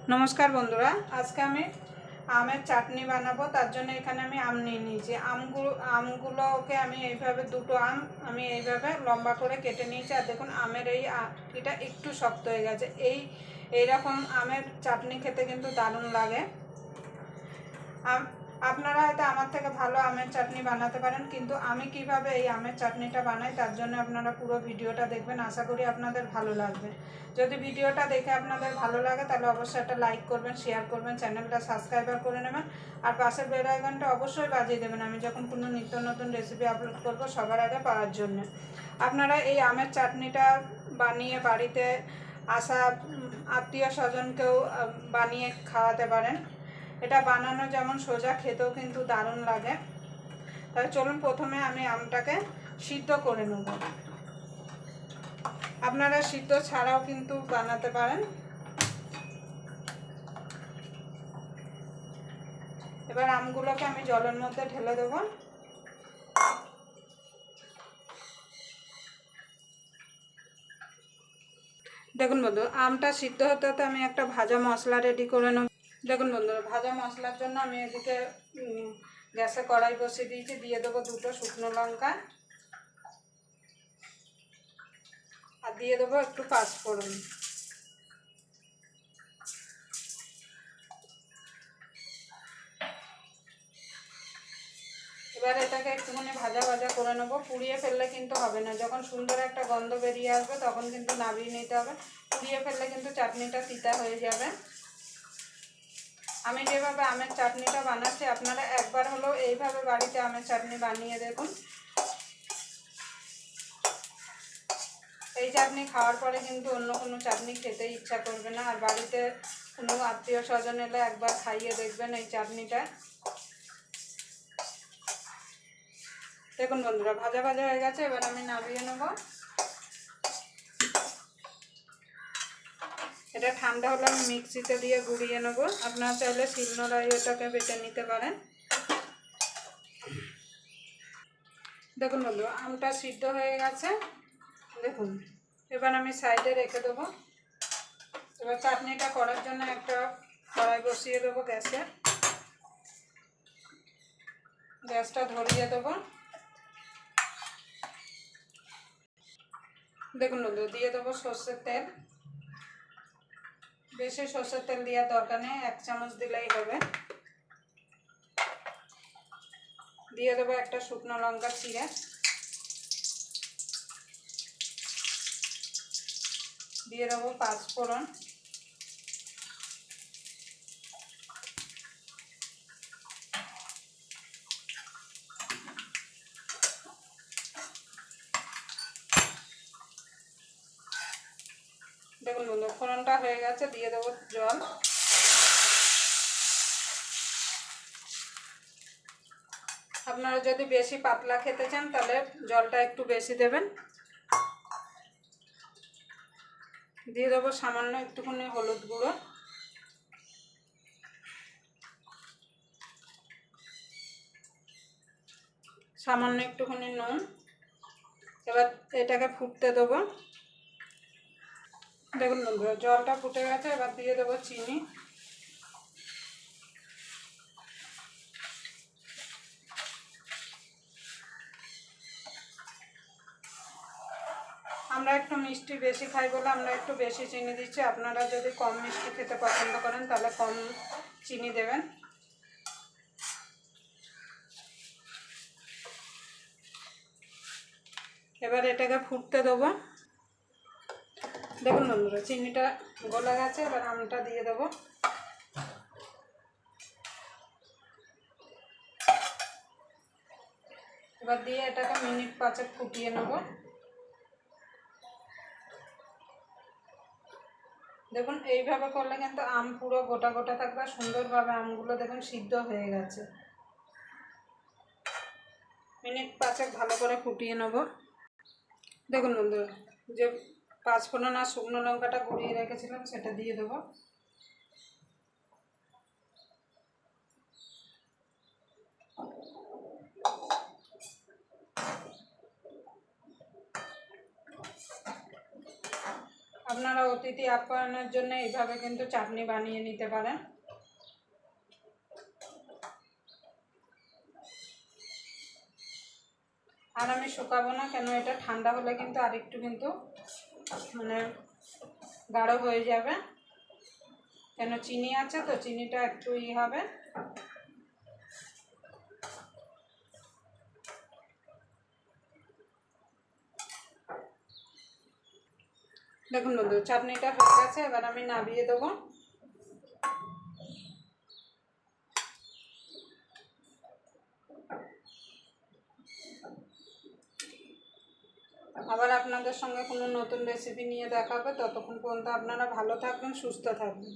नमस्कार बंधुरा आज के आमी आमेर चाटनी बानाबो तार जोन्नो एखाने आमी आम निये निয়েছি আমগুলোকে আমি এইভাবে দুটো আম আমি এইভাবে লম্বা করে কেটে নিয়েছি। আর দেখুন আমের এই এটা একটু শক্ত হয়ে গেছে। এইরকম আমের চাটনি খেতে কিন্তু দারুণ লাগে। আপনারা হয়তো আমার থেকে ভালো আমের চাটনি বানাতে পারেন, কিন্তু আমি কিভাবে এই আমের চাটনিটা বানাই তার জন্য আপনারা পুরো ভিডিওটা দেখবেন। আশা করি আপনাদের ভালো লাগবে। যদি ভিডিওটা দেখে আপনাদের ভালো লাগে তাহলে অবশ্যই একটা লাইক করবেন, শেয়ার করবেন, চ্যানেলটা সাবস্ক্রাইবার করে নেবেন আর পাশের বেল আইকনটা অবশ্যই বাজিয়ে দেবেন আমি যখন কোনো নিত্য নতুন রেসিপি আপলোড করব সবার আগে পাওয়ার জন্য। আপনারা এই আমের চাটনিটা বানিয়ে বাড়িতে আসা আত্মীয় স্বজনকেও বানিয়ে খাওয়াতে পারেন। এটা বানানো যেমন সোজা, খেতেও কিন্তু দারুণ লাগে। তাহলে চলুন প্রথমে আমি আমটাকে সিদ্ধ করে নেব। আপনারা সিদ্ধ ছাড়াও কিন্তু বানাতে পারেন। এবার আমগুলোকে আমি জলের মধ্যে ঢেলে দেব। দেখুন বন্ধু, আমটা সিদ্ধ হতে হতে আমি একটা ভাজা মশলা রেডি করে নেব। দেখুন বন্ধুরা, ভাজা মশলার জন্য আমি এদিকে গ্যাসে কড়াই বসিয়ে দিয়েছি। দিয়ে দেবো দুটো শুকনো লঙ্কা আর দিয়ে দেবো একটু পাঁচফোড়ন। এবার এটাকে একটুখানি ভাজা ভাজা করে নেবো। পুড়িয়ে ফেললে কিন্তু হবে না। যখন সুন্দর একটা গন্ধ বেরিয়ে আসবে তখন কিন্তু নামিয়ে নিতে হবে। পুড়িয়ে ফেললে কিন্তু চাটনিটা তিতা হয়ে যাবে। আমি যেভাবে আমের চাটনিটা বানাচ্ছি আপনারা একবার হলেও এইভাবে বাড়িতে আমের চাটনি বানিয়ে দেখুন। এই চাটনি খাওয়ার পরে কিন্তু অন্য কোনো চাটনি খেতে ইচ্ছা করবে না। আর বাড়িতে কোনো আত্মীয় স্বজন এলে একবার খাইয়ে দেখবেন এই চাটনিটা। দেখুন বন্ধুরা, ভাজা ভাজা হয়ে গেছে। এবার আমি নামিয়ে নেব। এটা ঠান্ডা হলে আমি মিক্সিতে দিয়ে গুঁড়িয়ে নেব। আপনারা চাইলে শিলনোড়ায় এটাকে বেটে নিতে পারেন। দেখুন বন্ধু, আমটা সিদ্ধ হয়ে গেছে। দেখুন, এবার আমি সাইডে রেখে দেবো। এবার চাটনিটা করার জন্য একটা কড়াই বসিয়ে দেবো গ্যাসে। গ্যাসটা ধরিয়ে দেবো। দেখুন বন্ধু, দিয়ে দেবো সর্ষের তেল। বেশি সর্ষের তেল দেওয়ার দরকার নেই, 1 চামচ দিলেই হবে। দিয়ে দেবো একটা শুকনো লঙ্কা চিড়ে। দিয়ে দেবো পাঁচফোড়ন। দেখুন বন্ধু, ফোড়নটা হয়ে গেছে। দিয়ে দেবো জল। আপনারা যদি বেশি পাতলা খেতে চান তাহলে জলটা একটু বেশি দেবেন। দিয়ে দেবো সামান্য একটুখানি হলুদ গুঁড়ো। সামান্য একটুখানি নুন। এবার এটাকে ফুটতে দেবো। দেখুন বন্ধুরা, জলটা ফুটে গেছে। এবার দিয়ে দেবো চিনি। আমরা একটু মিষ্টি বেশি খাই বলে আমরা একটু বেশি চিনি দিচ্ছি। আপনারা যদি কম মিষ্টি খেতে পছন্দ করেন তাহলে কম চিনি দেবেন। এবার এটাকে ফুটতে দেবো। দেখুন বন্ধুরা, চিনিটা গলে গেছে। এবার আমটা দিয়ে দেবো। এবার দিয়ে এটাকে মিনিট 5 ফুটিয়ে নেব। দেখুন, এইভাবে করলে কিন্তু আম পুরো গোটা গোটা থাকবে। সুন্দরভাবে আমগুলো দেখুন সিদ্ধ হয়ে গেছে। মিনিট 5 ভালো করে ফুটিয়ে নেব। দেখুন বন্ধুরা, যে পাঁচফোড়ন আর শুকনো লঙ্কাটা গুঁড়িয়ে রেখেছিলাম সেটা দিয়ে দেবো। আপনারা অতিথি আপ্যায়নের জন্য এইভাবে কিন্তু চাটনি বানিয়ে নিতে পারেন। আর আমি শুকাবো না, কেন এটা ঠান্ডা হলে কিন্তু আরেকটু কিন্তু মানে গাঢ় হয়ে যাবে, কেন চিনি আছে তো, চিনিটা একটু হবে। দেখুন বন্ধু, চাটনিটা হয়ে গেছে, এবার আমি নামিয়ে দেবো। আবার আপনাদের সঙ্গে কোনো নতুন রেসিপি নিয়ে দেখা হবে, ততক্ষণ পর্যন্ত আপনারা ভালো থাকবেন, সুস্থ থাকবেন।